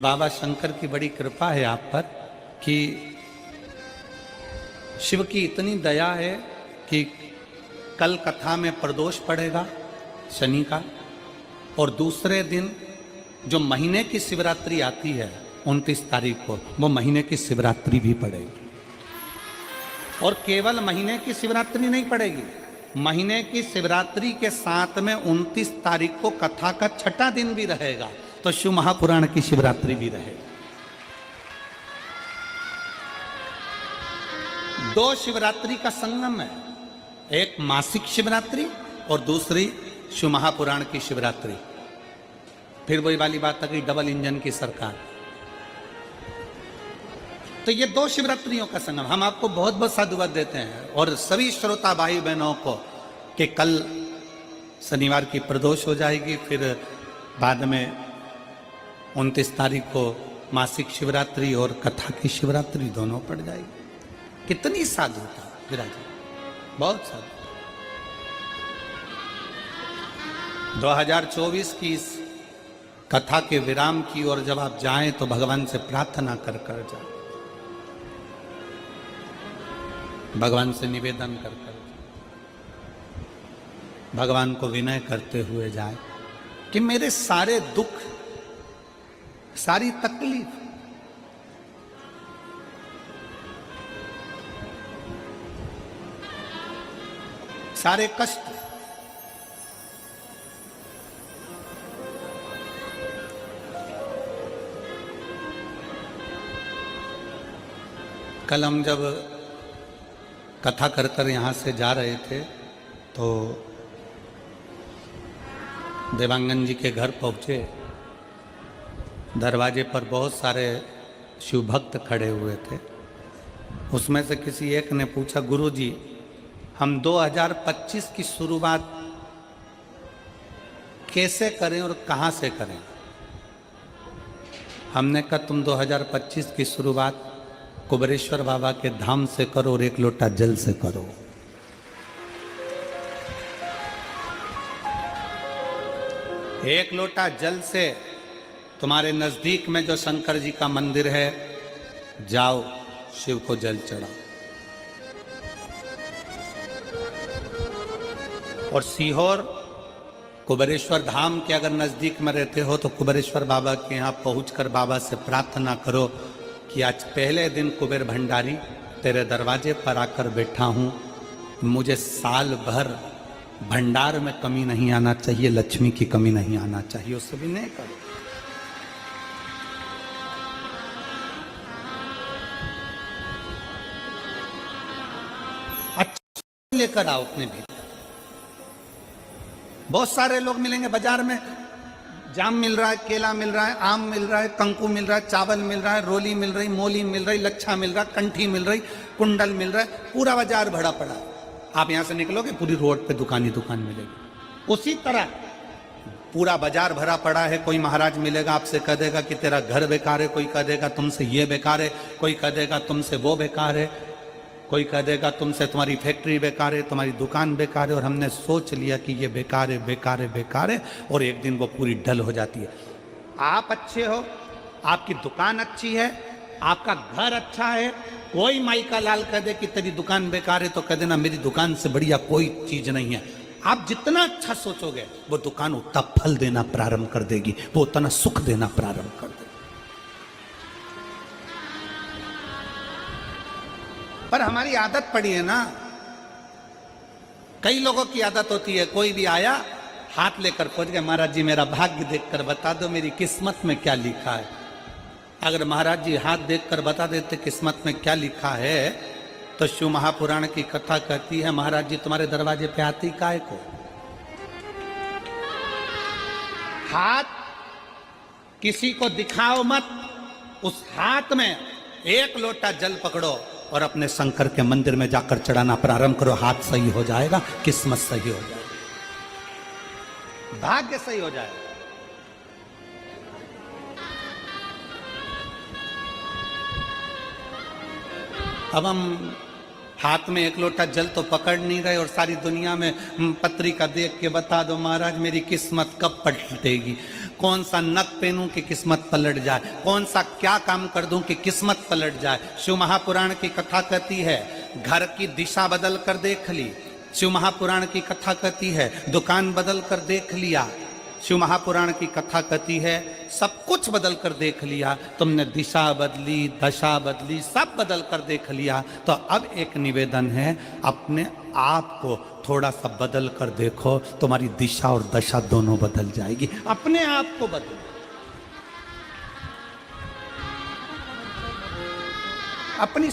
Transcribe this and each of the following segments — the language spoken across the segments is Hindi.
बाबा शंकर की बड़ी कृपा है आप पर कि शिव की इतनी दया है कि कल कथा में प्रदोष पड़ेगा शनि का, और दूसरे दिन जो महीने की शिवरात्रि आती है 29 तारीख को, वो महीने की शिवरात्रि भी पड़ेगी। और केवल महीने की शिवरात्रि नहीं पड़ेगी, महीने की शिवरात्रि के साथ में 29 तारीख को कथा का छठा दिन भी रहेगा, तो शिव महापुराण की शिवरात्रि भी रहेगी। दो शिवरात्रि का संगम है, एक मासिक शिवरात्रि और दूसरी शिव महापुराण की शिवरात्रि। फिर वही वाली बात आ गई, डबल इंजन की सरकार। तो ये दो शिवरात्रियों का संगम। हम आपको बहुत बहुत साधुवाद देते हैं और सभी श्रोता भाई बहनों को कि कल शनिवार की प्रदोष हो जाएगी, फिर बाद में 29 तारीख को मासिक शिवरात्रि और कथा की शिवरात्रि दोनों पड़ जाएगी। कितनी साधुता विराज, बहुत साधु। 2024 की इस कथा के विराम की ओर जब आप जाएं तो भगवान से प्रार्थना कर कर जाए, भगवान से निवेदन कर कर, भगवान को विनय करते हुए जाए कि मेरे सारे दुख, सारी तकलीफ, सारे कष्ट कल हम जब कथा कर कर यहाँ से जा रहे थे तो देवांगन जी के घर पहुँचे। दरवाजे पर बहुत सारे शिव भक्त खड़े हुए थे। उसमें से किसी एक ने पूछा, गुरु जी हम 2025 की शुरुआत कैसे करें और कहाँ से करें? हमने कहा तुम 2025 की शुरुआत कुबेरेश्वर बाबा के धाम से करो और एक लोटा जल से करो। एक लोटा जल से तुम्हारे नजदीक में जो शंकर जी का मंदिर है, जाओ शिव को जल चढ़ाओ। और सीहोर कुबेरेश्वर धाम के अगर नजदीक में रहते हो तो कुबेरेश्वर बाबा के यहाँ पहुंचकर बाबा से प्रार्थना करो कि आज पहले दिन कुबेर भंडारी तेरे दरवाजे पर आकर बैठा हूं, मुझे साल भर भंडार में कमी नहीं आना चाहिए, लक्ष्मी की कमी नहीं आना चाहिए। उससे भी नहीं करो। अच्छा लेकर आओ अपने भी। बहुत सारे लोग मिलेंगे बाजार में, जाम मिल रहा है, केला मिल रहा है, आम मिल रहा है, कंकु मिल रहा है, चावल मिल रहा है, रोली मिल रही, मोली मिल रही, लच्छा मिल रहा, कंठी मिल रही, कुंडल मिल रहा है, पूरा बाजार भरा पड़ा। आप यहां से निकलोगे पूरी रोड पे दुकान ही दुकान मिलेगी। उसी तरह पूरा बाजार भरा पड़ा है। कोई महाराज मिलेगा, आपसे कह देगा कि तेरा घर बेकार है, कोई कह देगा तुमसे ये बेकार है, कोई कह देगा तुमसे वो बेकार है, कोई कह देगा तुमसे तुम्हारी फैक्ट्री बेकार है, तुम्हारी दुकान बेकार है। और हमने सोच लिया कि ये बेकार है, बेकार है, बेकार है, और एक दिन वो पूरी ढल हो जाती है। आप अच्छे हो, आपकी दुकान अच्छी है, आपका घर अच्छा है, कोई माई का लाल कह दे कि तेरी दुकान बेकार है तो कह देना मेरी दुकान से बढ़िया कोई चीज नहीं है। आप जितना अच्छा सोचोगे वो दुकान उतना फल देना प्रारंभ कर देगी, वो उतना सुख देना प्रारंभ कर देगी। पर हमारी आदत पड़ी है ना, कई लोगों की आदत होती है, कोई भी आया हाथ लेकर पहुंच गया, महाराज जी मेरा भाग्य देखकर बता दो मेरी किस्मत में क्या लिखा है। अगर महाराज जी हाथ देखकर बता देते किस्मत में क्या लिखा है तो शिव महापुराण की कथा कहती है महाराज जी तुम्हारे दरवाजे पे आती काय को। हाथ किसी को दिखाओ मत, उस हाथ में एक लोटा जल पकड़ो और अपने शंकर के मंदिर में जाकर चढ़ाना प्रारंभ करो। हाथ सही हो जाएगा, किस्मत सही हो जाएगी, भाग्य सही हो जाएगा। अब हम हाथ में एक लोटा जल तो पकड़ नहीं रहे और सारी दुनिया में पत्रिका देख के बता दो महाराज मेरी किस्मत कब पलटेगी। कौन सा नक पहनूं कि किस्मत पलट जाए, कौन सा क्या काम कर दूं कि किस्मत पलट जाए। शिव महापुराण की कथा कहती है घर की दिशा बदल कर देख ली। शिव महापुराण की कथा कहती है दुकान बदल कर देख लिया। शिव महापुराण की कथा कहती है सब कुछ बदल कर देख लिया, तुमने दिशा बदली, दशा बदली, सब बदल कर देख लिया। तो अब एक निवेदन है, अपने आप को थोड़ा सा बदल कर देखो, तुम्हारी दिशा और दशा दोनों बदल जाएगी। अपने आप को बदलो, अपनी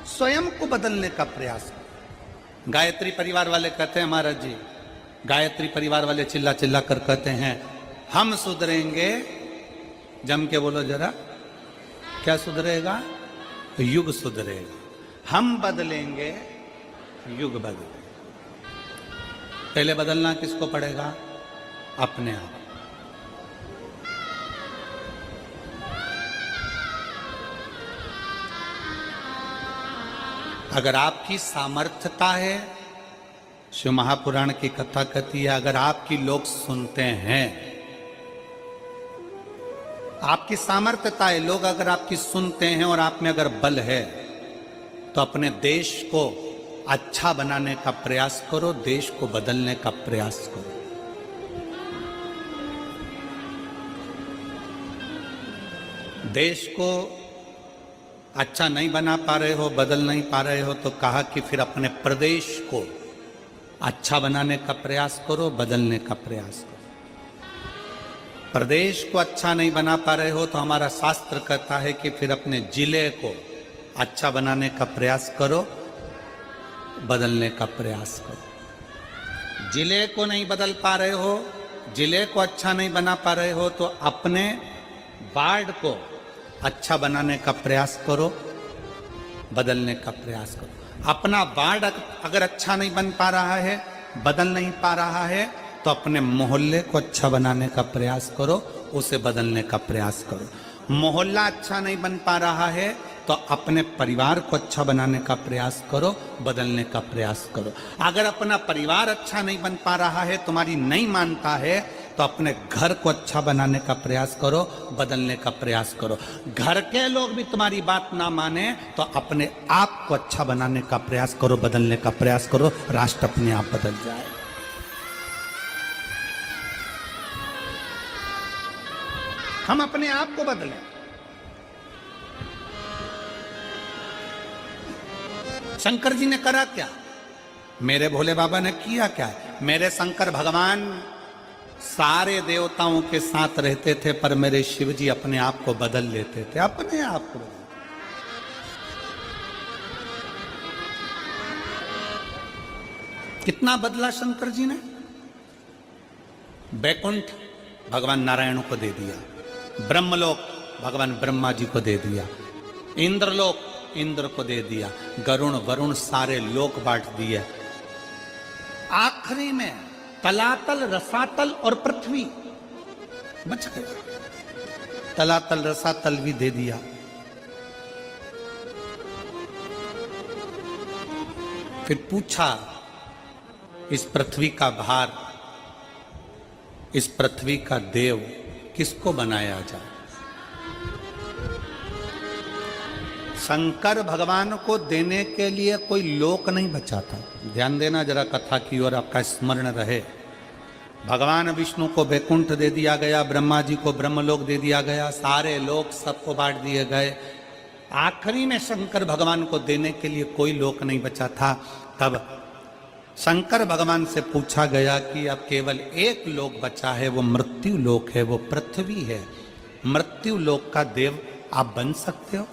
स्वयं को बदलने का प्रयास करो। गायत्री परिवार वाले कहते हैं महाराज जी, गायत्री परिवार वाले चिल्ला चिल्ला कर कहते हैं हम सुधरेंगे, जम के बोलो जरा, क्या सुधरेगा? युग सुधरेगा। हम बदलेंगे, युग बदलेगा। पहले बदलना किसको पड़ेगा? अपने आप। अगर आपकी सामर्थ्यता है, शिव महापुराण की कथा कहती है अगर आपकी लोग सुनते हैं, आपकी सामर्थ्यता है, लोग अगर आपकी सुनते हैं और आप में अगर बल है, तो अपने देश को अच्छा बनाने का प्रयास करो, देश को बदलने का प्रयास करो। देश को अच्छा नहीं बना पा रहे हो, बदल नहीं पा रहे हो, तो कहा कि फिर अपने प्रदेश को अच्छा बनाने का प्रयास करो, बदलने का प्रयास करो। प्रदेश को अच्छा नहीं बना पा रहे हो तो हमारा शास्त्र कहता है कि फिर अपने जिले को अच्छा बनाने का प्रयास करो, बदलने का प्रयास करो। जिले को नहीं बदल पा रहे हो, जिले को अच्छा नहीं बना पा रहे हो, तो अपने वार्ड को अच्छा बनाने का प्रयास करो, बदलने का प्रयास करो। अपना वार्ड अगर अच्छा नहीं बन पा रहा है, बदल नहीं पा रहा है, तो अपने मोहल्ले को अच्छा बनाने का प्रयास करो, उसे बदलने का प्रयास करो। मोहल्ला अच्छा नहीं बन पा रहा है तो अपने परिवार को अच्छा बनाने का प्रयास करो, बदलने का प्रयास करो। अगर अपना परिवार अच्छा नहीं बन पा रहा है, तुम्हारी नहीं मानता है, तो अपने घर को अच्छा बनाने का प्रयास करो, बदलने का प्रयास करो। घर के लोग भी तुम्हारी बात ना माने तो अपने आप को अच्छा बनाने का प्रयास करो, बदलने का प्रयास करो, राष्ट्र अपने आप बदल जाए। हम अपने आप को बदलें। शंकर जी ने करा क्या? मेरे भोले बाबा ने किया क्या? मेरे शंकर भगवान सारे देवताओं के साथ रहते थे, पर मेरे शिव जी अपने आप को बदल लेते थे, अपने आप को। कितना बदला शंकर जी ने? वैकुंठ भगवान नारायण को दे दिया, ब्रह्मलोक भगवान ब्रह्मा जी को दे दिया, इंद्रलोक इंद्र को दे दिया, गरुण वरुण सारे लोक बांट दिए। आखिरी में तलातल, रसातल और पृथ्वी बच गया। तलातल रसातल भी दे दिया। फिर पूछा इस पृथ्वी का भार, इस पृथ्वी का देव किसको बनाया जाए? शंकर भगवान को देने के लिए कोई लोक नहीं बचा था। ध्यान देना जरा कथा की ओर, आपका स्मरण रहे। भगवान विष्णु को वैकुंठ दे दिया गया, ब्रह्मा जी को ब्रह्मलोक दे दिया गया, सारे लोक सबको बांट दिए गए। आखिरी में शंकर भगवान को देने के लिए कोई लोक नहीं बचा था। तब शंकर भगवान से पूछा गया कि अब केवल एक लोक बचा है, वो मृत्यु लोक है, वो पृथ्वी है। मृत्यु लोक का देव आप बन सकते हो?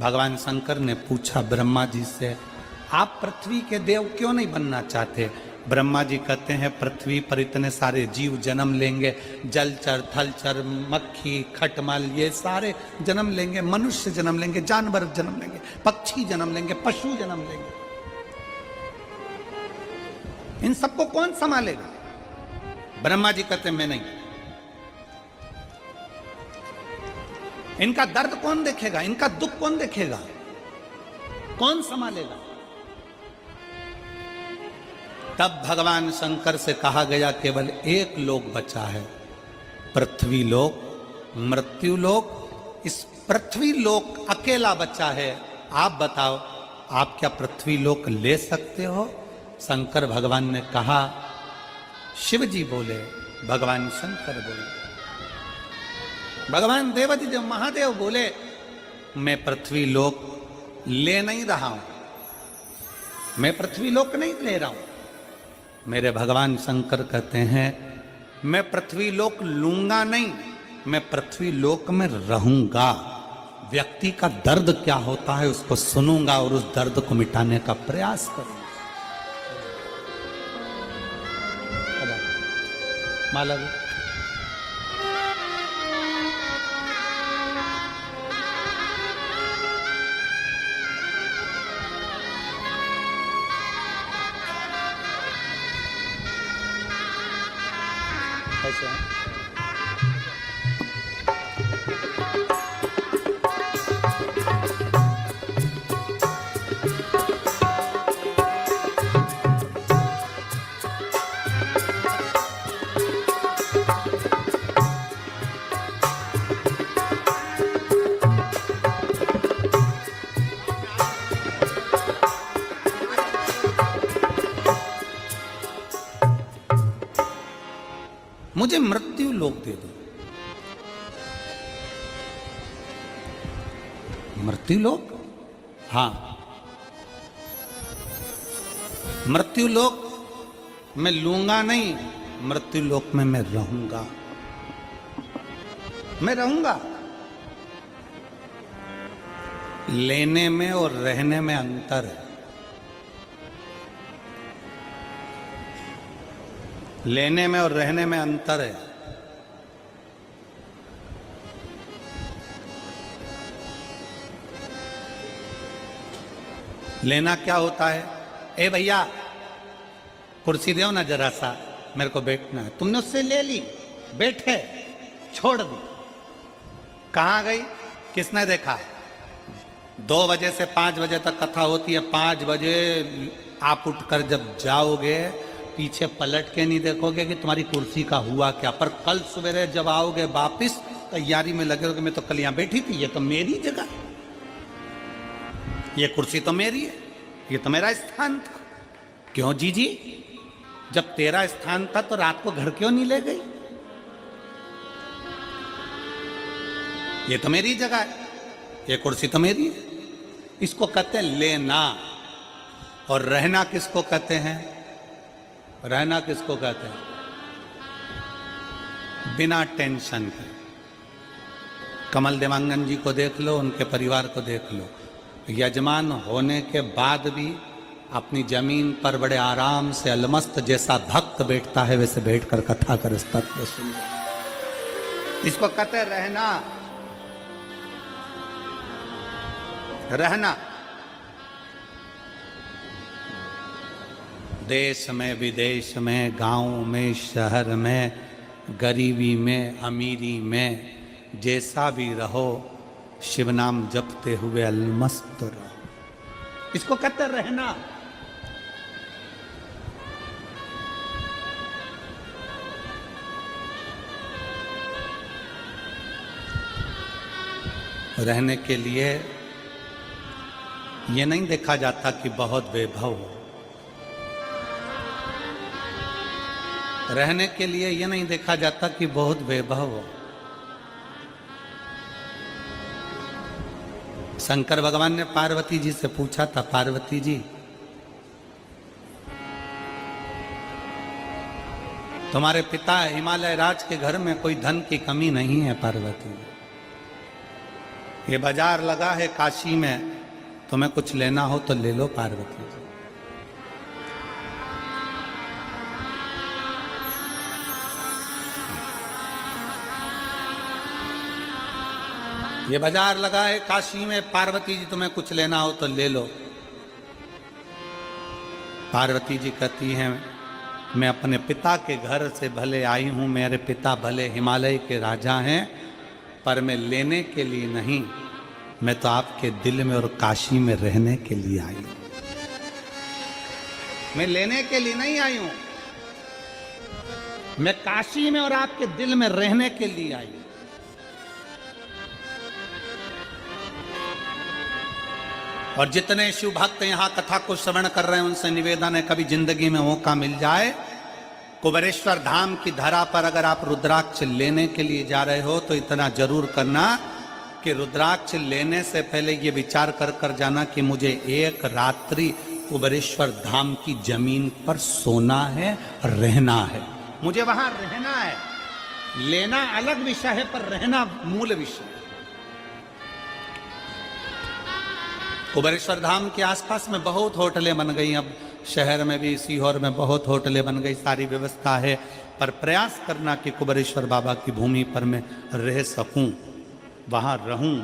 भगवान शंकर ने पूछा ब्रह्मा जी से, आप पृथ्वी के देव क्यों नहीं बनना चाहते? ब्रह्मा जी कहते हैं पृथ्वी पर इतने सारे जीव जन्म लेंगे, जलचर, थलचर, मक्खी, खटमल, ये सारे जन्म लेंगे, मनुष्य जन्म लेंगे, जानवर जन्म लेंगे, पक्षी जन्म लेंगे, पशु जन्म लेंगे, इन सबको कौन संभालेगा? ब्रह्मा जी कहते मैं नहीं। इनका दर्द कौन देखेगा? इनका दुख कौन देखेगा? कौन संभालेगा? तब भगवान शंकर से कहा गया केवल एक लोक बचा है, पृथ्वी लोक, मृत्यु लोक। इस पृथ्वी लोक अकेला बच्चा है। आप बताओ, आप क्या पृथ्वी लोक ले सकते हो? शंकर भगवान ने कहा, शिव जी बोले, भगवान शंकर बोले, भगवान देवाधिदेव महादेव बोले, मैं पृथ्वी लोक ले नहीं रहा हूं, मैं पृथ्वी लोक नहीं ले रहा हूं। मेरे भगवान शंकर कहते हैं, मैं पृथ्वी लोक लूंगा नहीं, मैं पृथ्वी लोक में रहूंगा। व्यक्ति का दर्द क्या होता है उसको सुनूंगा और उस दर्द को मिटाने का प्रयास करूंगा। माला जी, ऐसे हैं? मुझे मृत्यु लोक दे दो। मृत्यु लोक? हां, मृत्यु लोक मैं लूंगा नहीं, मृत्यु लोक में मैं रहूंगा, मैं रहूंगा। लेने में और रहने में अंतर है। लेने में और रहने में अंतर है। लेना क्या होता है? ए भैया कुर्सी दो ना जरा सा, मेरे को बैठना है। तुमने उससे ले ली, बैठे, छोड़ दी, कहां गई? किसने देखा? 2 बजे से 5 बजे तक कथा होती है। 5 बजे आप उठकर जब जाओगे, पीछे पलट के नहीं देखोगे कि तुम्हारी कुर्सी का हुआ क्या। पर कल सवेरे जब आओगे वापिस, तैयारी में लगे रहोगे, मैं तो कल यहां बैठी थी, ये तो मेरी जगह, ये कुर्सी तो मेरी है, ये तो मेरा स्थान था। क्यों जीजी? जब तेरा स्थान था तो रात को घर क्यों नहीं ले गई? ये तो मेरी जगह है, ये कुर्सी तो मेरी है। इसको कहते हैं लेना। और रहना किसको कहते हैं? रहना किसको कहते हैं? बिना टेंशन के। कमल देवांगन जी को देख लो, उनके परिवार को देख लो, यजमान होने के बाद भी अपनी जमीन पर बड़े आराम से अलमस्त जैसा भक्त बैठता है, वैसे बैठकर कथा कर तत्व सुन। इसको कहते रहना। रहना देश में, विदेश में, गांव में, शहर में, गरीबी में, अमीरी में, जैसा भी रहो, शिव नाम जपते हुए अलमस्त रहो। इसको कहते रहना। रहने के लिए ये नहीं देखा जाता कि बहुत वैभव हो। रहने के लिए यह नहीं देखा जाता कि बहुत वैभव हो। शंकर भगवान ने पार्वती जी से पूछा था, पार्वती जी तुम्हारे पिता हिमालय राज के घर में कोई धन की कमी नहीं है पार्वती? ये बाजार लगा है काशी में, तुम्हें कुछ लेना हो तो ले लो पार्वती जी। ये बाजार लगा है काशी में, पार्वती जी तुम्हें कुछ लेना हो तो ले लो। पार्वती जी कहती हैं, मैं अपने पिता के घर से भले आई हूं, मेरे पिता भले हिमालय के राजा हैं, पर मैं लेने के लिए नहीं, मैं तो आपके दिल में और काशी में रहने के लिए आई हूं। मैं लेने के लिए नहीं आई हूं। मैं काशी में और आपके दिल में रहने के लिए आई हूं। और जितने शिव भक्त यहां कथा को श्रवण कर रहे हैं उनसे निवेदन है, कभी जिंदगी में मौका मिल जाए, कुबेरेश्वर धाम की धरा पर अगर आप रुद्राक्ष लेने के लिए जा रहे हो तो इतना जरूर करना कि रुद्राक्ष लेने से पहले ये विचार कर कर जाना कि मुझे एक रात्रि कुबेरेश्वर धाम की जमीन पर सोना है, रहना है, मुझे वहां रहना है। लेना अलग विषय है पर रहना मूल विषय है। कुबेरेश्वर धाम के आसपास में बहुत होटलें बन गई, अब शहर में भी सीहोर में बहुत होटलें बन गई, सारी व्यवस्था है, पर प्रयास करना कि कुबेरेश्वर बाबा की भूमि पर मैं रह सकूं, वहां रहूं,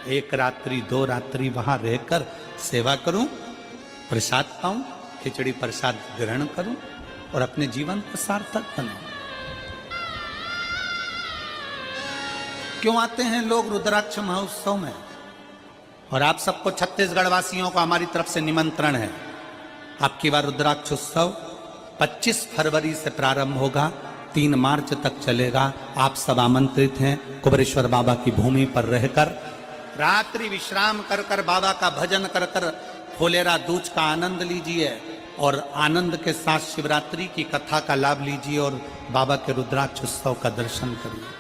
एक रात्रि 2 रात्रि वहां रहकर सेवा करूं, प्रसाद पाऊं, खिचड़ी प्रसाद ग्रहण करूं और अपने जीवन को सार्थक बनाऊं। क्यों आते हैं लोग रुद्राक्ष महोत्सव में? और आप सबको छत्तीसगढ़ वासियों को हमारी तरफ से निमंत्रण है। आपकी बार रुद्राक्ष उत्सव 25 फरवरी से प्रारंभ होगा, 3 मार्च तक चलेगा। आप सब आमंत्रित हैं। कुबेरेश्वर बाबा की भूमि पर रहकर रात्रि विश्राम कर कर बाबा का भजन कर कर फुलेरा दूज का आनंद लीजिए और आनंद के साथ शिवरात्रि की कथा का लाभ लीजिए और बाबा के रुद्राक्ष उत्सव का दर्शन करिए।